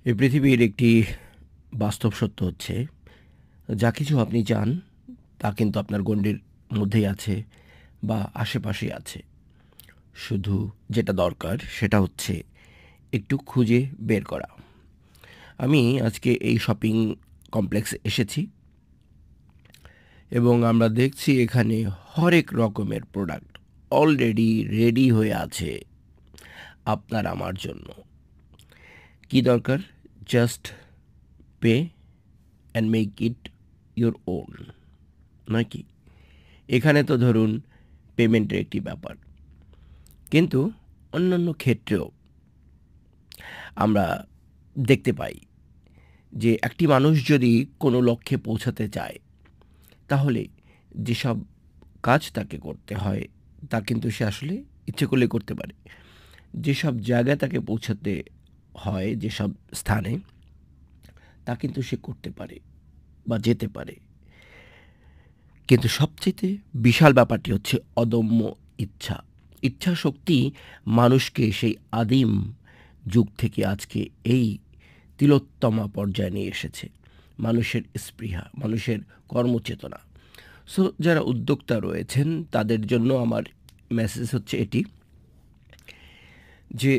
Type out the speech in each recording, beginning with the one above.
এই পৃথিবীর একটি বাস্তব সত্য হচ্ছে, যা কিছু আপনি চান তা কিন্তু আপনার গণ্ডির মধ্যেই আছে বা আশেপাশেই আছে। শুধু যেটা দরকার সেটা হচ্ছে একটু খুঁজে বের করা। আমি আজকে এই শপিং কমপ্লেক্সে এসেছি এবং আমরা দেখছি এখানে হরেক রকমের প্রোডাক্ট অলরেডি রেডি হয়ে আছে আপনার আমার জন্য। কি দরকার? Just pay and make it your own, নয় কি? এখানে তো ধরুন পেমেন্টের একটি ব্যাপার, কিন্তু অন্যান্য ক্ষেত্রেও আমরা দেখতে পাই যে একটি মানুষ যদি কোনো লক্ষ্যে পৌঁছাতে চায়, তাহলে যেসব কাজ তাকে করতে হয় তা কিন্তু সে আসলে ইচ্ছে করলে করতে পারে। যেসব জায়গায় তাকে পৌঁছাতে হয়, যেসব স্থানে, তা কিন্তু সে করতে পারে বা যেতে পারে। কিন্তু সবচেয়ে বিশাল ব্যাপারটি হচ্ছে অদম্য ইচ্ছা। ইচ্ছাশক্তি মানুষকে সেই আদিম যুগ থেকে আজকে এই তিলোত্তমা পর্যায়ে নিয়ে এসেছে। মানুষের স্পৃহা, মানুষের কর্মচেতনা। সো যারা উদ্যোক্তা রয়েছেন তাদের জন্য আমার মেসেজ হচ্ছে এটি, যে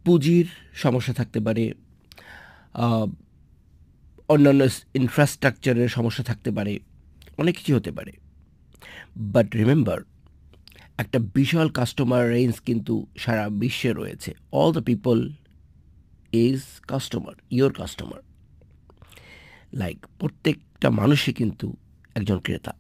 পুঁজির সমস্যা থাকতে পারে, আহ, অন্যান্য ইনফ্রাস্ট্রাকচারের সমস্যা থাকতে পারে, অনেক কিছু হতে পারে। বাট রিমেম্বার, একটা বিশাল কাস্টমার রেঞ্জ কিন্তু সারা বিশ্বে রয়েছে। All the people is customer, your customer. Like প্রত্যেকটা মানুষই কিন্তু একজন ক্রেতা।